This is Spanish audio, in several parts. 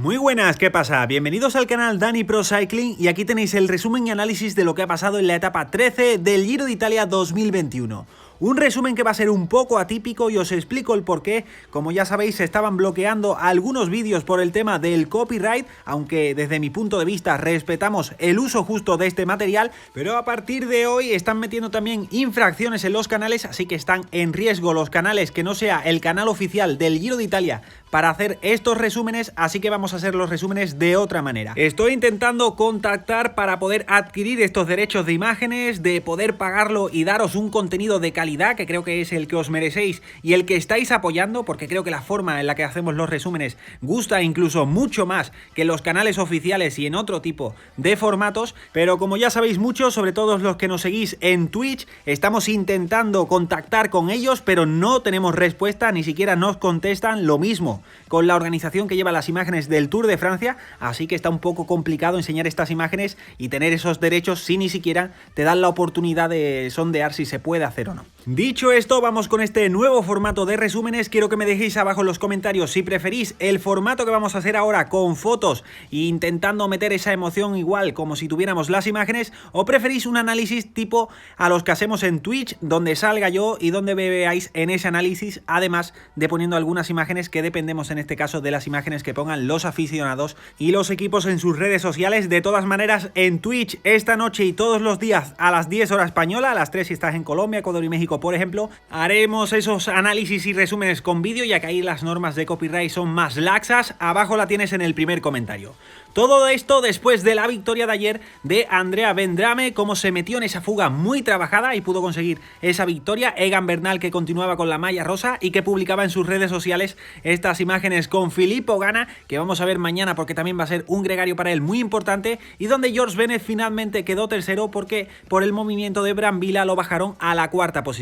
Muy buenas, ¿qué pasa? Bienvenidos al canal Dani Pro Cycling y aquí tenéis el resumen y análisis de lo que ha pasado en la etapa 13 del Giro de Italia 2021. Un resumen que va a ser un poco atípico y os explico el porqué. Como ya sabéis, se estaban bloqueando algunos vídeos por el tema del copyright, aunque desde mi punto de vista respetamos el uso justo de este material, pero a partir de hoy están metiendo también infracciones en los canales, así que están en riesgo los canales que no sea el canal oficial del Giro de Italia para hacer estos resúmenes, así que vamos a hacer los resúmenes de otra manera. Estoy intentando contactar para poder adquirir estos derechos de imágenes, de poder pagarlo y daros un contenido de calidad, que creo que es el que os merecéis y el que estáis apoyando, porque creo que la forma en la que hacemos los resúmenes gusta incluso mucho más que en los canales oficiales y en otro tipo de formatos, pero como ya sabéis mucho, sobre todo los que nos seguís en Twitch, estamos intentando contactar con ellos, pero no tenemos respuesta, ni siquiera nos contestan. Lo mismo con la organización que lleva las imágenes del Tour de Francia, así que está un poco complicado enseñar estas imágenes y tener esos derechos si ni siquiera te dan la oportunidad de sondear si se puede hacer o no. Dicho esto, vamos con este nuevo formato de resúmenes. Quiero que me dejéis abajo en los comentarios si preferís el formato que vamos a hacer ahora con fotos e intentando meter esa emoción igual como si tuviéramos las imágenes, o preferís un análisis tipo a los que hacemos en Twitch, donde salga yo y donde me veáis en ese análisis, además de poniendo algunas imágenes que dependemos en este caso de las imágenes que pongan los aficionados y los equipos en sus redes sociales. De todas maneras, en Twitch esta noche y todos los días a las 10 horas española, a las 3 si estás en Colombia, Ecuador y México por ejemplo, haremos esos análisis y resúmenes con vídeo, ya que ahí las normas de copyright son más laxas. Abajo la tienes en el primer comentario. Todo esto después de la victoria de ayer de Andrea Vendrame, cómo se metió en esa fuga muy trabajada y pudo conseguir esa victoria. Egan Bernal, que continuaba con la malla rosa y que publicaba en sus redes sociales estas imágenes con Filippo Ganna, que vamos a ver mañana porque también va a ser un gregario para él muy importante, y donde George Bennett finalmente quedó tercero porque por el movimiento de Brambilla lo bajaron a la cuarta posición.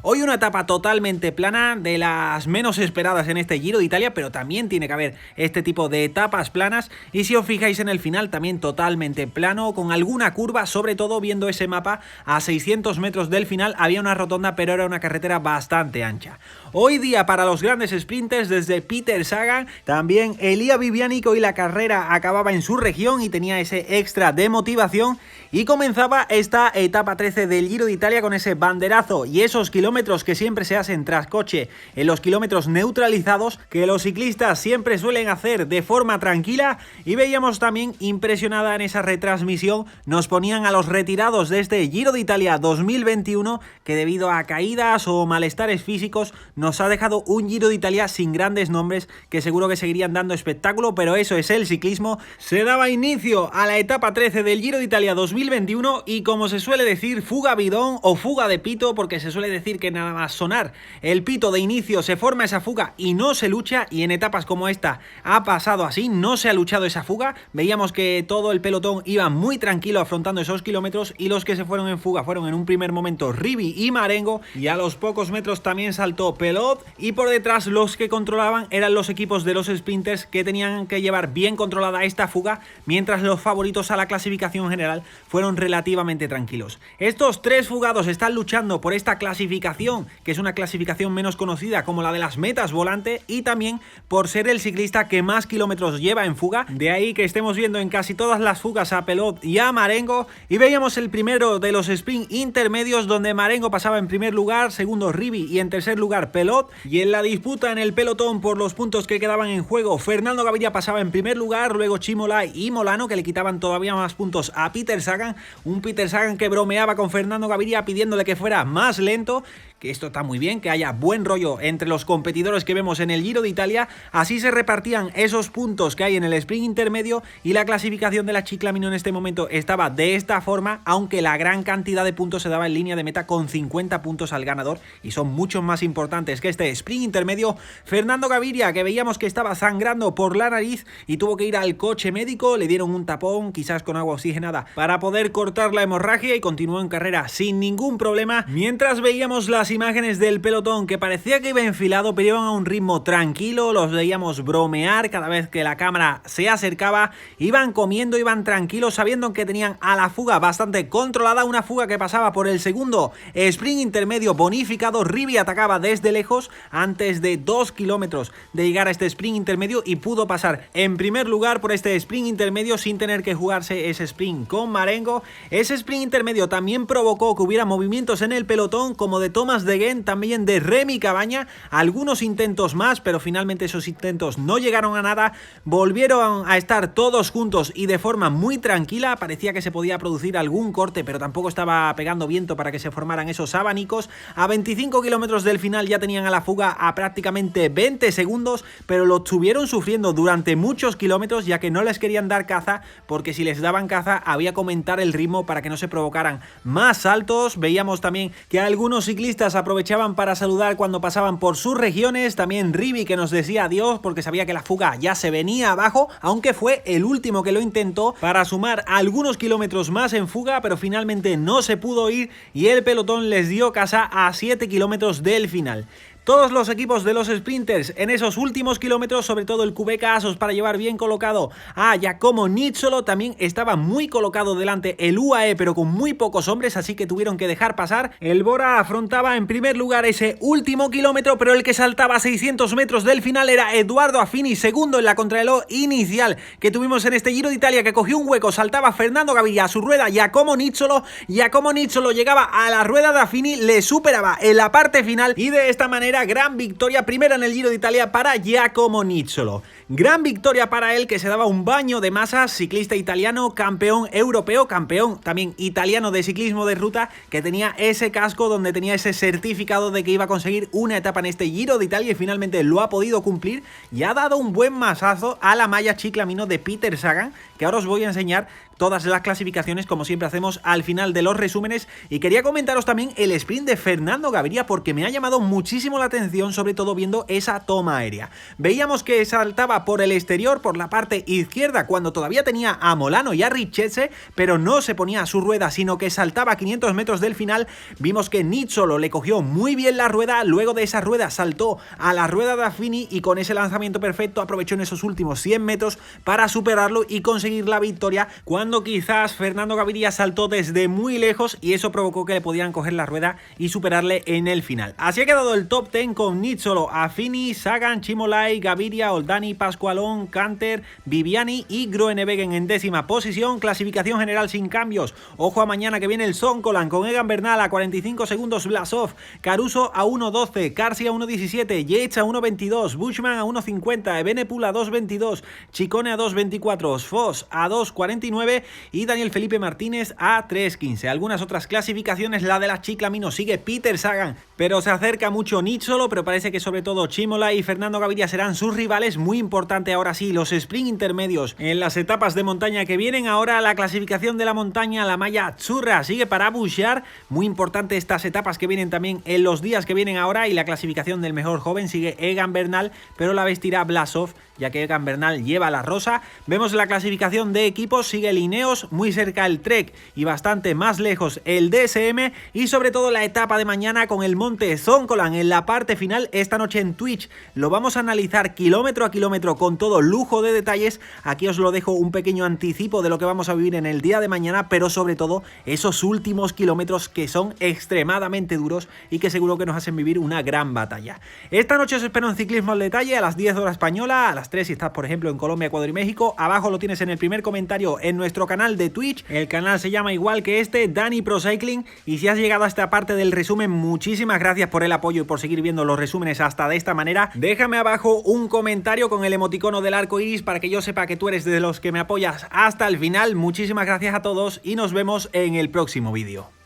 Hoy una etapa totalmente plana, de las menos esperadas en este Giro de Italia, pero también tiene que haber este tipo de etapas planas, y si os fijáis en el final también totalmente plano, con alguna curva, sobre todo viendo ese mapa a 600 metros del final había una rotonda, pero era una carretera bastante ancha. Hoy día para los grandes sprinters, desde Peter Sagan, también Elia Viviani, que hoy la carrera acababa en su región y tenía ese extra de motivación, y comenzaba esta etapa 13 del Giro de Italia con ese banderazo y esos kilómetros que siempre se hacen tras coche, en los kilómetros neutralizados que los ciclistas siempre suelen hacer de forma tranquila. Y veíamos también impresionada en esa retransmisión, nos ponían a los retirados de este Giro de Italia 2021, que debido a caídas o malestares físicos nos ha dejado un Giro de Italia sin grandes nombres, que seguro que seguirían dando espectáculo, pero eso es el ciclismo. Se daba inicio a la etapa 13 del Giro de Italia 2021 y, como se suele decir, fuga bidón o fuga de pito, porque se suele decir que nada más sonar el pito de inicio se forma esa fuga y no se lucha, y en etapas como esta ha pasado así, no se ha luchado esa fuga. Veíamos que todo el pelotón iba muy tranquilo afrontando esos kilómetros, y los que se fueron en fuga fueron en un primer momento Rivi y Marengo, y a los pocos metros también saltó Pelot, y por detrás los que controlaban eran los equipos de los sprinters, que tenían que llevar bien controlada esta fuga, mientras los favoritos a la clasificación general fueron relativamente tranquilos. Estos tres fugados están luchando por esta clasificación, que es una clasificación menos conocida como la de las metas volante, y también por ser el ciclista que más kilómetros lleva en fuga. De ahí que estemos viendo en casi todas las fugas a Pelot y a Marengo, y veíamos el primero de los sprint intermedios donde Marengo pasaba en primer lugar, segundo Rivi y en tercer lugar Pelot, y en la disputa en el pelotón por los puntos que quedaban en juego, Fernando Gaviria pasaba en primer lugar, luego Chimolai y Molano, que le quitaban todavía más puntos a Peter Sagan, un Peter Sagan que bromeaba con Fernando Gaviria pidiéndole que fuera más lento, que esto está muy bien, que haya buen rollo entre los competidores que vemos en el Giro de Italia. Así se repartían esos puntos que hay en el sprint intermedio, y la clasificación de la Ciclamino en este momento estaba de esta forma, aunque la gran cantidad de puntos se daba en línea de meta con 50 puntos al ganador, y son muchos más importantes que este sprint intermedio. Fernando Gaviria, que veíamos que estaba sangrando por la nariz y tuvo que ir al coche médico, le dieron un tapón, quizás con agua oxigenada, para poder cortar la hemorragia, y continuó en carrera sin ningún problema, mientras veíamos las las imágenes del pelotón que parecía que iba enfilado, pero iban a un ritmo tranquilo, los veíamos bromear cada vez que la cámara se acercaba, iban comiendo, iban tranquilos, sabiendo que tenían a la fuga bastante controlada, una fuga que pasaba por el segundo sprint intermedio bonificado. Rivi atacaba desde lejos antes de 2 kilómetros de llegar a este sprint intermedio y pudo pasar en primer lugar por este sprint intermedio sin tener que jugarse ese sprint con Marengo. Ese sprint intermedio también provocó que hubiera movimientos en el pelotón como de Thomas de Gendt, también de Remy Cabaña, algunos intentos más, pero finalmente esos intentos no llegaron a nada. Volvieron a estar todos juntos y de forma muy tranquila, parecía que se podía producir algún corte, pero tampoco estaba pegando viento para que se formaran esos abanicos. A 25 kilómetros del final ya tenían a la fuga a prácticamente 20 segundos, pero lo estuvieron sufriendo durante muchos kilómetros, ya que no les querían dar caza, porque si les daban caza había que aumentar el ritmo para que no se provocaran más saltos. Veíamos también que algunos ciclistas aprovechaban para saludar cuando pasaban por sus regiones, también Rivi que nos decía adiós porque sabía que la fuga ya se venía abajo, aunque fue el último que lo intentó para sumar algunos kilómetros más en fuga, pero finalmente no se pudo ir y el pelotón les dio casa a 7 kilómetros del final. Todos los equipos de los sprinters en esos últimos kilómetros, sobre todo el QB Asos para llevar bien colocado a Giacomo Nizzolo, también estaba muy colocado delante el UAE pero con muy pocos hombres, así que tuvieron que dejar pasar. El Bora afrontaba en primer lugar ese último kilómetro, pero el que saltaba a 600 metros del final era Edoardo Affini, segundo en la contrarreloj inicial que tuvimos en este Giro de Italia, que cogió un hueco, saltaba Fernando Gaviria, a su rueda Giacomo Nizzolo llegaba a la rueda de Affini, le superaba en la parte final y de esta manera gran victoria, primera en el Giro de Italia para Giacomo Nizzolo. Gran victoria para él, que se daba un baño de masas, ciclista italiano, campeón europeo, campeón también italiano de ciclismo de ruta, que tenía ese casco donde tenía ese certificado de que iba a conseguir una etapa en este Giro de Italia y finalmente lo ha podido cumplir y ha dado un buen masazo a la malla Ciclamino de Peter Sagan, que ahora os voy a enseñar todas las clasificaciones como siempre hacemos al final de los resúmenes. Y quería comentaros también el sprint de Fernando Gaviria porque me ha llamado muchísimo la atención, sobre todo viendo esa toma aérea. Veíamos que saltaba por el exterior, por la parte izquierda, cuando todavía tenía a Molano y a Richese, pero no se ponía a su rueda, sino que saltaba a 500 metros del final. Vimos que Nizzolo le cogió muy bien la rueda, luego de esa rueda saltó a la rueda de Affini y con ese lanzamiento perfecto aprovechó en esos últimos 100 metros para superarlo y conseguir la victoria, cuando quizás Fernando Gaviria saltó desde muy lejos y eso provocó que le podían coger la rueda y superarle en el final. Así ha quedado el top 10 con Nizzolo, Affini, Sagan, Cimolai, Gaviria, Oldani, Pascualón, Canter, Viviani y Groenewegen en décima posición. Clasificación general sin cambios. Ojo a mañana que viene el Sonkolan con Egan Bernal a 45 segundos, Blasov, Caruso a 1.12, Carsi a 1.17, Yates a 1.22, Bushman a 1.50, Evenepoel a 2.22, Ciccone a 2.24, Foss a 2.49 y Daniel Felipe Martínez a 3.15. Algunas otras clasificaciones, la de la Ciclamino sigue Peter Sagan, pero se acerca mucho Nizzolo, pero parece que sobre todo Cimolai y Fernando Gaviria serán sus rivales. Muy importante ahora sí los sprint intermedios en las etapas de montaña que vienen. Ahora la clasificación de la montaña, la malla Azzurra sigue para Bouchard, muy importante estas etapas que vienen también en los días que vienen ahora, y la clasificación del mejor joven sigue Egan Bernal, pero la vestirá Blasov, ya que Egan Bernal lleva la rosa. Vemos la clasificación de equipos, sigue el Ineos, muy cerca el Trek y bastante más lejos el DSM, y sobre todo la etapa de mañana con el monte Zoncolan en la parte final. Esta noche en Twitch lo vamos a analizar kilómetro a kilómetro con todo lujo de detalles. Aquí os lo dejo, un pequeño anticipo de lo que vamos a vivir en el día de mañana, pero sobre todo esos últimos kilómetros que son extremadamente duros y que seguro que nos hacen vivir una gran batalla. Esta noche os espero en Ciclismo al Detalle a las 10 horas española, a las 3 si estás por ejemplo en Colombia, Ecuador y México. Abajo lo tienes en el primer comentario en nuestro canal de Twitch. El canal se llama igual que este, Dani Pro Cycling. Y si has llegado a esta parte del resumen, muchísimas gracias por el apoyo y por seguir viendo los resúmenes hasta de esta manera. Déjame abajo un comentario con el emoticono del arco iris para que yo sepa que tú eres de los que me apoyas hasta el final. Muchísimas gracias a todos y nos vemos en el próximo vídeo.